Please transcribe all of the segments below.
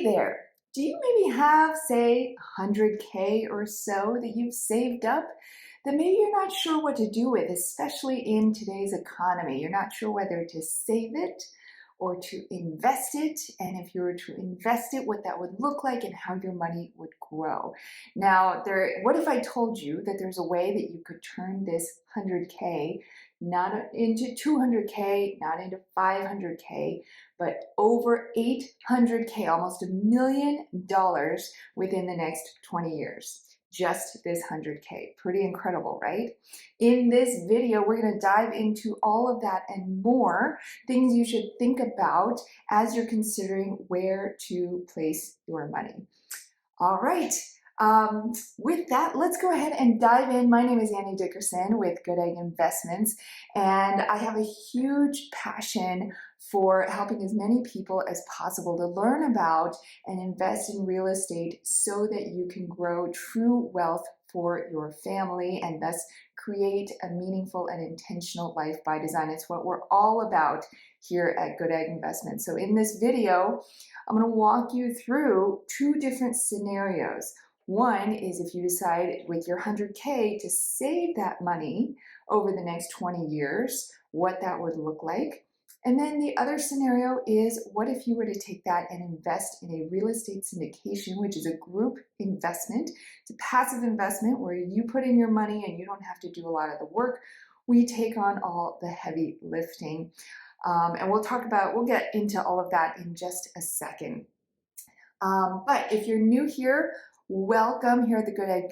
there. Do you maybe have, say, 100K or so that you've saved up that maybe you're not sure what to do with, especially in today's economy? You're not sure whether to save it or to invest it, and if you were to invest it, what that would look like and how your money would grow. Now, what if I told you that there's a way that you could turn this 100K not into 200K, not into 500K, but over 800K, almost $1 million within the next 20 years. Just this 100K. Pretty incredible, right? In this video, we're going to dive into all of that and more things you should think about as you're considering where to place your money. All right. With that, let's go ahead and dive in. My name is Annie Dickerson with Goodegg Investments, and I have a huge passion for helping as many people as possible to learn about and invest in real estate so that you can grow true wealth for your family and thus create a meaningful and intentional life by design. It's what we're all about here at Goodegg Investments. So in this video, I'm going to walk you through two different scenarios. One is if you decide with your 100K to save that money over the next 20 years, what that would look like. And then the other scenario is, what if you were to take that and invest in a real estate syndication, which is a group investment. It's a passive investment where you put in your money and you don't have to do a lot of the work. We take on all the heavy lifting. And we'll get into all of that in just a second. But if you're new here, welcome here at the Goodegg,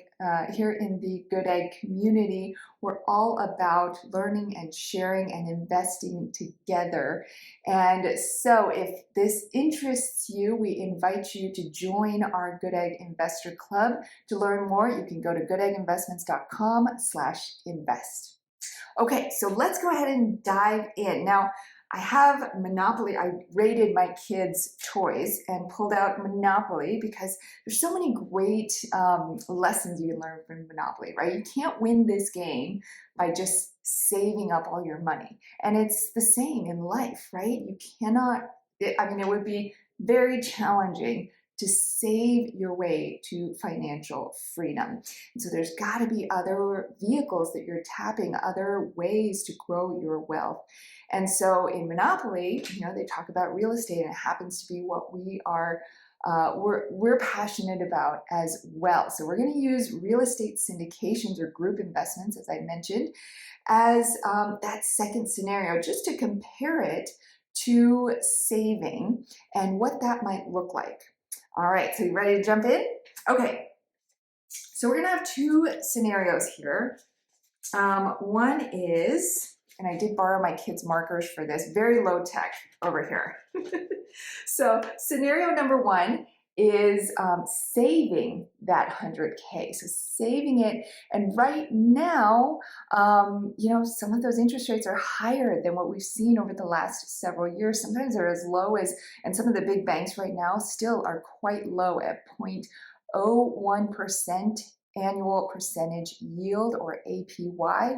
here in the Goodegg community. We're all about learning and sharing and investing together. And so if this interests you, we invite you to join our Goodegg Investor Club. To learn more, you can go to goodegginvestments.com/invest. Okay, so let's go ahead and dive in. Now, I have Monopoly. I rated my kids' toys and pulled out Monopoly because there's so many great lessons you can learn from Monopoly, right? You can't win this game by just saving up all your money. And it's the same in life, right? You cannot, it would be very challenging to save your way to financial freedom. And so there's got to be other vehicles that you're tapping, other ways to grow your wealth. And so in Monopoly, they talk about real estate, and it happens to be what we are we're passionate about as well. So we're going to use real estate syndications or group investments, as I mentioned, as that second scenario, just to compare it to saving and what that might look like. All right, so you ready to jump in? Okay, so we're gonna have two scenarios here. One is, and I did borrow my kids' markers for this, very low tech over here. So scenario number one is saving that 100K. So saving it, and right now, some of those interest rates are higher than what we've seen over the last several years. Sometimes they're as low as, and some of the big banks right now still are quite low at 0.01% annual percentage yield, or APY,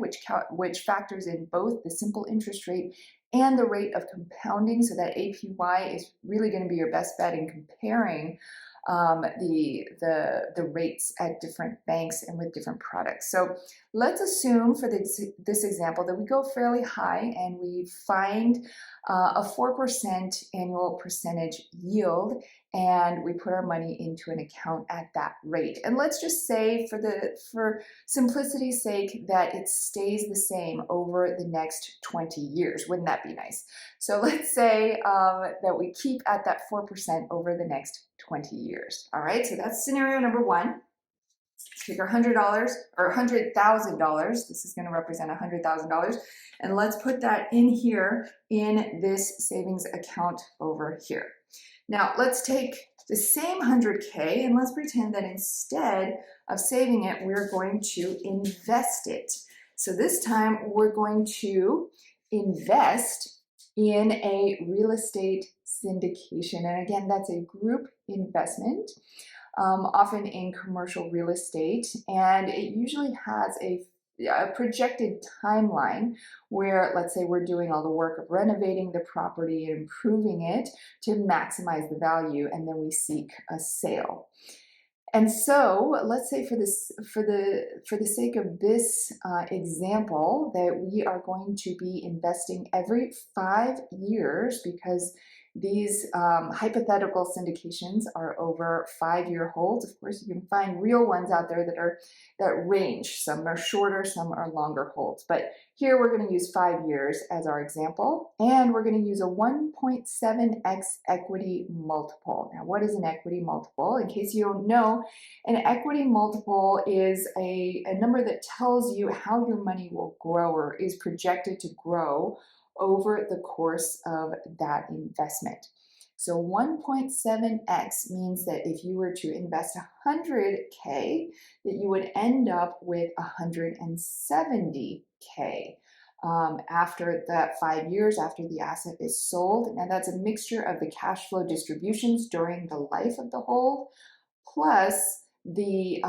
which factors in both the simple interest rate and the rate of compounding. So that APY is really going to be your best bet in comparing the rates at different banks and with different products. So let's assume for this example that we go fairly high and we find a 4% annual percentage yield, and we put our money into an account at that rate. And let's just say, for simplicity's sake, that it stays the same over the next 20 years. Wouldn't that be nice? So let's say that we keep at that 4% over the next 20 years. All right, so that's scenario number one. Take our $100 or $100,000. This is going to represent $100,000. And let's put that in here in this savings account over here. Now, let's take the same 100K and let's pretend that instead of saving it, we're going to invest it. So this time we're going to invest in a real estate syndication. And again, that's a group investment, often in commercial real estate. And it usually has a a projected timeline where, let's say, we're doing all the work of renovating the property and improving it to maximize the value, and then we seek a sale. And so let's say for the sake of this example, that we are going to be investing every 5 years, because these hypothetical syndications are over 5-year holds. Of course, you can find real ones out there that range. Some are shorter, some are longer holds. But here we're going to use 5 years as our example, and we're going to use a 1.7x equity multiple. Now, what is an equity multiple? In case you don't know, an equity multiple is a number that tells you how your money will grow or is projected to grow over the course of that investment. So 1.7x means that if you were to invest 100K, that you would end up with 170K after that 5 years after the asset is sold. Now that's a mixture of the cash flow distributions during the life of the hold, plus the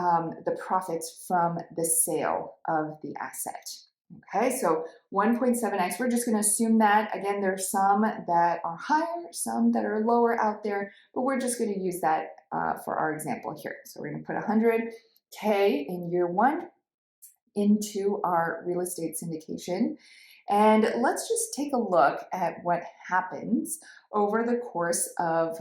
profits from the sale of the asset. Okay, so 1.7x, we're just going to assume that. Again, there's some that are higher, some that are lower out there, but we're just going to use that for our example here. So we're going to put 100K in year one into our real estate syndication. And let's just take a look at what happens over the course of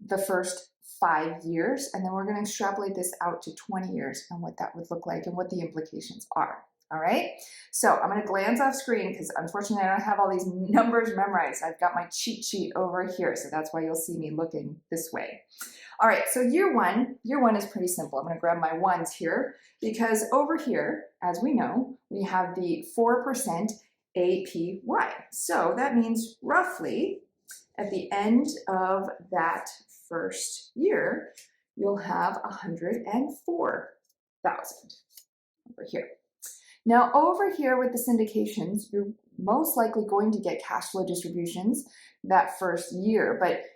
the first 5 years, and then we're going to extrapolate this out to 20 years and what that would look like and what the implications are. All right, so I'm going to glance off screen because unfortunately I don't have all these numbers memorized. I've got my cheat sheet over here, so that's why you'll see me looking this way. All right, so year one is pretty simple. I'm going to grab my ones here because over here, as we know, we have the 4% APY. So that means roughly at the end of that first year, you'll have 104,000 over here. Now over here with the syndications, you're most likely going to get cash flow distributions that first year, but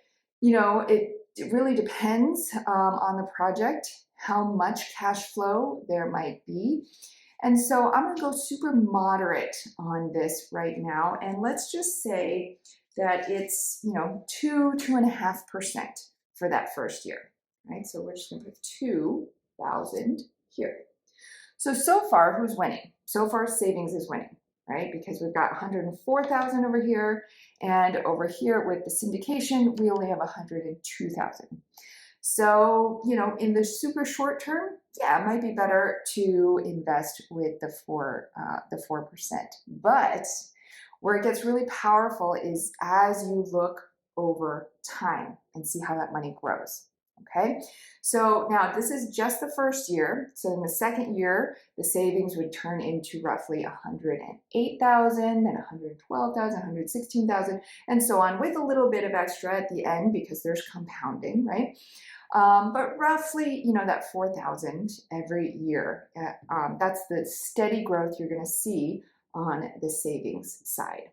you know, it really depends on the project, how much cash flow there might be. And so I'm going to go super moderate on this right now, and let's just say that it's, you know, 2.5% for that first year, right? So we're just going to put 2,000 here. So far, who's winning? So far, savings is winning, right? Because we've got 104,000 over here, and over here with the syndication, we only have 102,000. So, you know, in the super short term, yeah, it might be better to invest with the 4%. But where it gets really powerful is as you look over time and see how that money grows. Okay, so now this is just the first year. So in the second year, the savings would turn into roughly 108,000, then 112,000, 116,000, and so on, with a little bit of extra at the end because there's compounding, right? But roughly, you know, that 4,000 every year. That's the steady growth you're going to see on the savings side.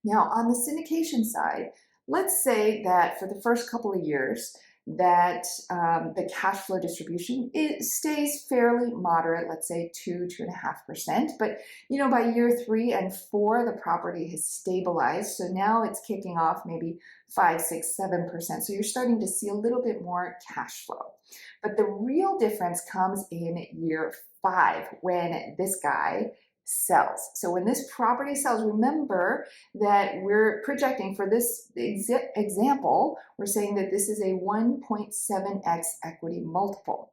Now, on the syndication side, let's say that for the first couple of years, that the cash flow distribution, it stays fairly moderate, let's say 2.5%. But you know, by year 3 and 4, the property has stabilized. So now it's kicking off maybe 5, 6, 7%. So you're starting to see a little bit more cash flow. But the real difference comes in year 5 when this guy sells. So when this property sells, remember that we're projecting for this example, we're saying that this is a 1.7x equity multiple.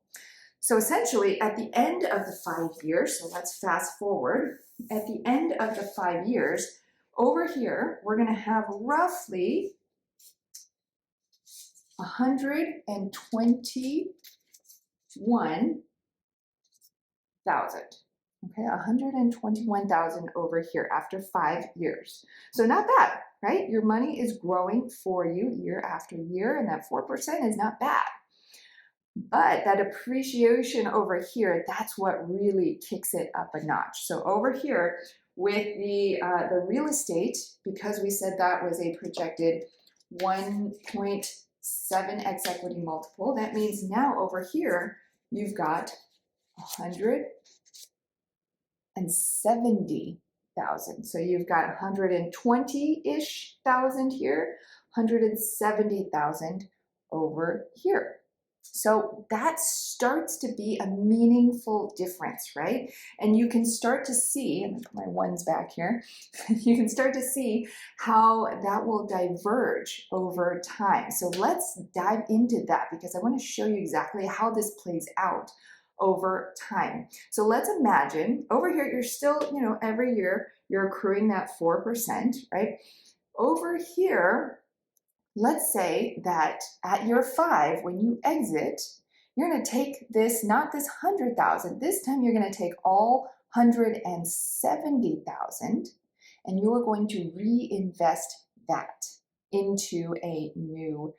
So essentially at the end of the 5 years, so let's fast forward, at the end of the 5 years, over here, we're going to have roughly 121,000. Okay, 121,000 over here after 5 years. So not bad, right? Your money is growing for you year after year, and that 4% is not bad. But that appreciation over here, that's what really kicks it up a notch. So over here with the real estate, because we said that was a projected 1.7x equity multiple, that means now over here you've got 100 170,000. So you've got 120-ish thousand here, 170,000 over here. So that starts to be a meaningful difference, right? And you can start to see, I'm gonna put my ones back here, you can start to see how that will diverge over time. So let's dive into that because I want to show you exactly how this plays out over time. So let's imagine over here, you're still, every year you're accruing that 4%, right? Over here, let's say that at year 5, when you exit, you're going to take this, not this 100,000, this time you're going to take all 170,000 and you're going to reinvest that into a new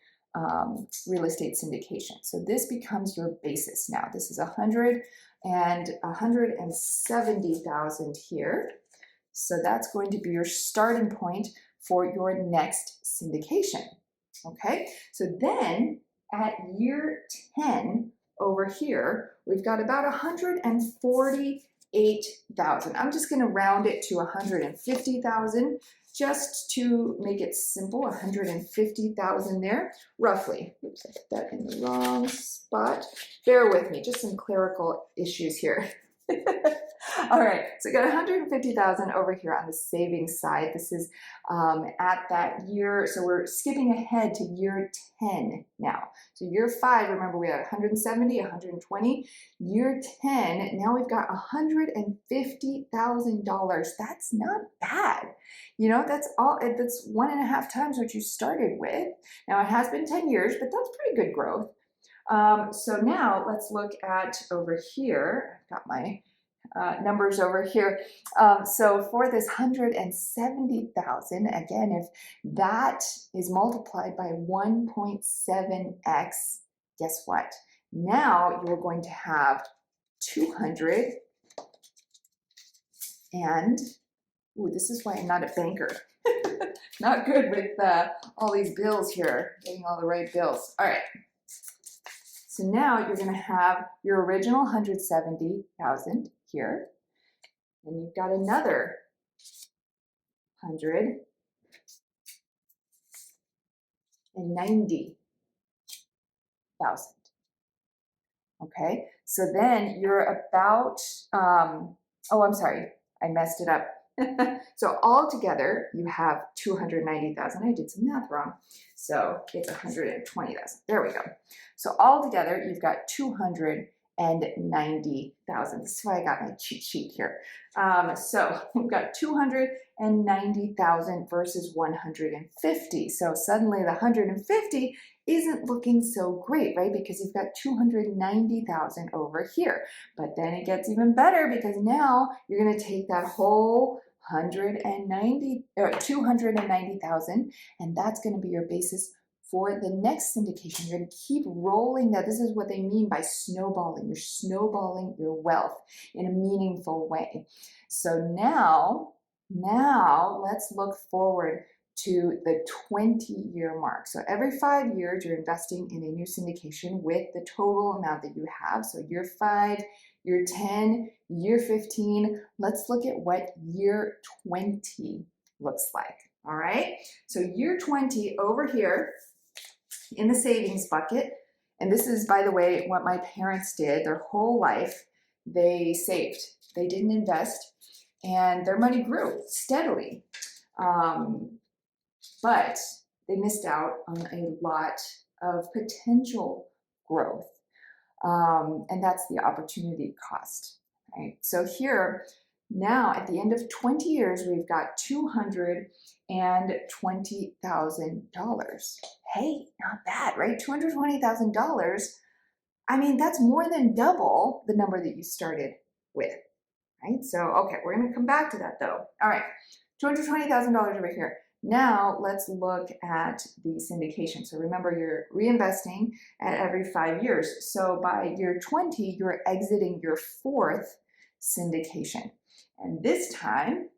real estate syndication. So this becomes your basis now. This is 100 and 170,000 here. So that's going to be your starting point for your next syndication. Okay, so then at year 10 over here, we've got about 148,000. I'm just going to round it to 150,000 just to make it simple. 150,000 there, roughly. Oops, I put that in the wrong spot. Bear with me, just some clerical issues here. All right, so we got 150,000 over here on the savings side. This is at that year, so we're skipping ahead to year 10 now. So year 5, remember we had 170, 120. Year 10, now we've got $150,000. That's not bad. That's 1.5 times what you started with. Now it has been 10 years, but that's pretty good growth. So now let's look at over here. I've got my numbers over here. So for this 170,000, again, if that is multiplied by 1.7x, guess what? Now you're going to have 200 and, this is why I'm not a banker. Not good with all these bills here, getting all the right bills. All right. So now you're going to have your original 170,000 here, and you've got another 190,000. Okay, so then you're about, oh, I'm sorry, I messed it up. So all together, you have 290,000. I did some math wrong. So it's 120,000. There we go. So all together, you've got 290,000. This is why I got my cheat sheet here. So we've got 290,000 versus 150. So suddenly the 150 isn't looking so great, right? Because you've got 290,000 over here. But then it gets even better because now you're going to take that whole 290,000, and that's going to be your basis for the next syndication. You're going to keep rolling that. This is what they mean by snowballing. You're snowballing your wealth in a meaningful way. So now let's look forward to the 20-year mark. So every 5 years, you're investing in a new syndication with the total amount that you have. So year 5, year 10, year 15. Let's look at what year 20 looks like. All right. So year 20 over here in the savings bucket. And this is, by the way, what my parents did their whole life. They saved. They didn't invest. And their money grew steadily. But they missed out on a lot of potential growth. And that's the opportunity cost, right? So here, now at the end of 20 years, we've got $220,000. Hey, not bad, right? $220,000. I mean, that's more than double the number that you started with, right? So, okay, we're going to come back to that though. All right, $220,000 over here. Now let's look at the syndication. So remember, you're reinvesting at every 5 years. So by year 20, you're exiting your 4th syndication. And this time,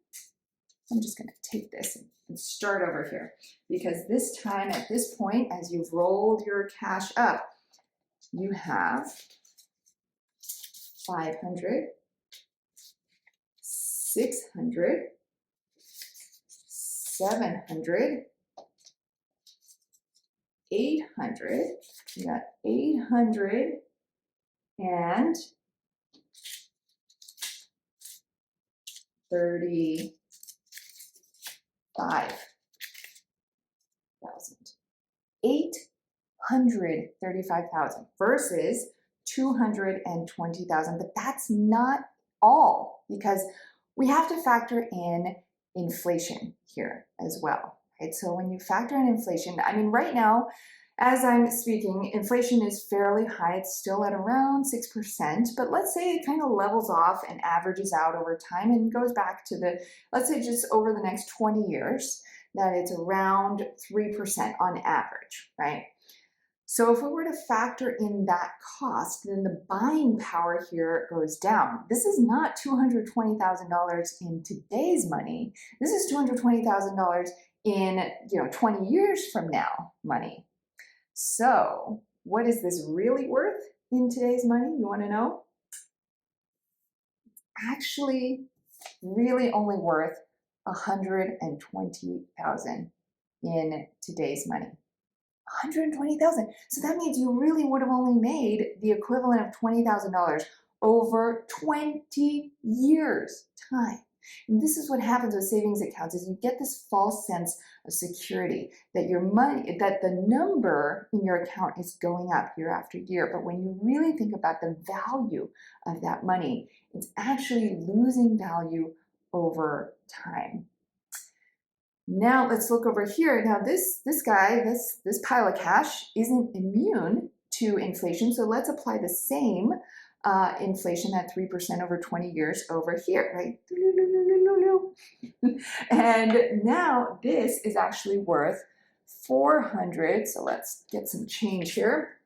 I'm just going to take this and start over here. Because this time, at this point, as you've rolled your cash up, you have 500, 600, 700, 800, we got 800 and 35,000. 835,000 versus 220,000. But that's not all, because we have to factor in inflation here as well, right? So when you factor in inflation, I mean, right now, as I'm speaking, inflation is fairly high. It's still at around 6%, but let's say it kind of levels off and averages out over time and goes back to the, let's say just over the next 20 years, that it's around 3% on average, right? So if we were to factor in that cost, then the buying power here goes down. This is not $220,000 in today's money. This is $220,000 in 20 years from now money. So what is this really worth in today's money? You want to know? Actually, really only worth $120,000 in today's money. 120,000. So that means you really would have only made the equivalent of $20,000 over 20 years time. And this is what happens with savings accounts, is you get this false sense of security that your money, that the number in your account is going up year after year. But when you really think about the value of that money, it's actually losing value over time. Now let's look over here. Now this guy, this pile of cash isn't immune to inflation. So let's apply the same inflation at 3% over 20 years over here, right? And now this is actually worth 400. So let's get some change here.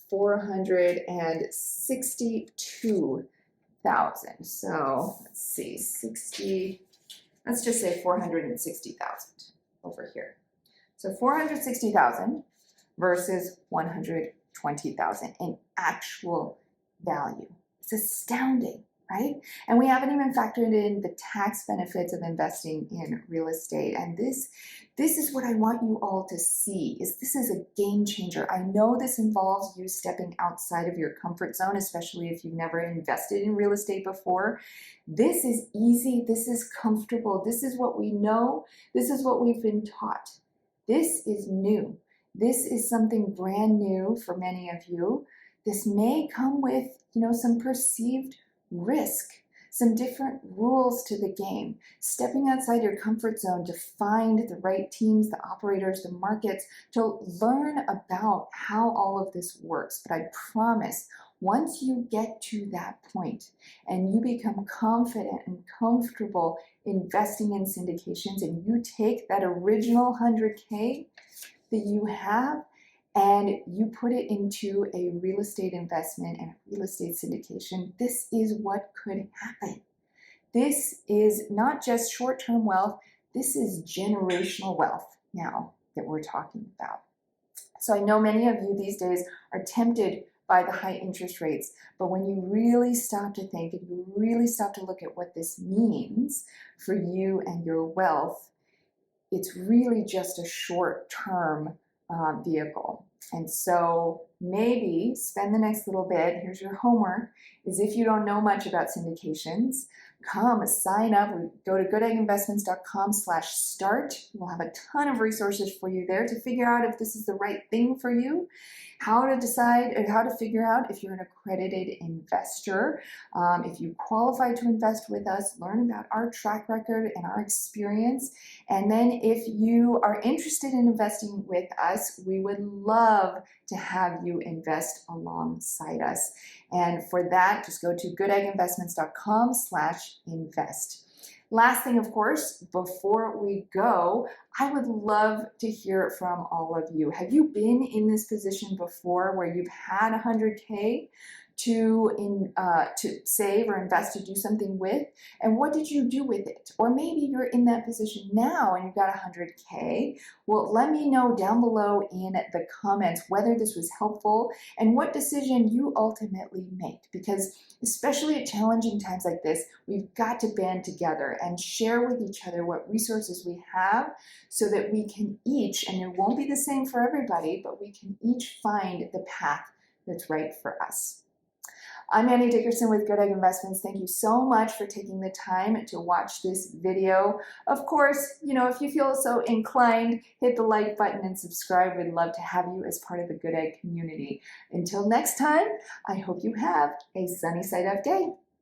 462,000. So let's see, let's just say 460,000 over here. So 460,000 versus 120,000 in actual value. It's astounding, right? And we haven't even factored in the tax benefits of investing in real estate. And this is what I want you all to see, is this is a game changer. I know this involves you stepping outside of your comfort zone, especially if you've never invested in real estate before. This is easy. This is comfortable. This is what we know. This is what we've been taught. This is new. This is something brand new for many of you. This may come with, some perceived risk, some different rules to the game, stepping outside your comfort zone to find the right teams, the operators, the markets, to learn about how all of this works. But I promise, once you get to that point and you become confident and comfortable investing in syndications, and you take that original 100K that you have and you put it into a real estate investment and a real estate syndication, this is what could happen. This is not just short-term wealth, this is generational wealth now that we're talking about. So I know many of you these days are tempted by the high interest rates, but when you really stop to think and you really stop to look at what this means for you and your wealth, it's really just a short-term vehicle. And so maybe spend the next little bit, here's your homework, is if you don't know much about syndications, come sign up. Go to goodegginvestments.com/start. We'll have a ton of resources for you there to figure out if this is the right thing for you, how to decide, and how to figure out if you're an accredited investor, if you qualify to invest with us, learn about our track record and our experience. And then if you are interested in investing with us, we would love to have you invest alongside us. And for that, just go to goodegginvestments.com/invest. Last thing, of course, before we go, I would love to hear from all of you. Have you been in this position before where you've had 100K? to save or invest to do something with, and what did you do with it? Or maybe you're in that position now and you've got 100K. Well, let me know down below in the comments whether this was helpful and what decision you ultimately made, because especially at challenging times like this, we've got to band together and share with each other what resources we have so that we can each, and it won't be the same for everybody, but we can each find the path that's right for us. I'm Annie Dickerson with Goodegg Investments. Thank you so much for taking the time to watch this video. Of course, if you feel so inclined, hit the like button and subscribe. We'd love to have you as part of the Goodegg community. Until next time, I hope you have a sunny side up day.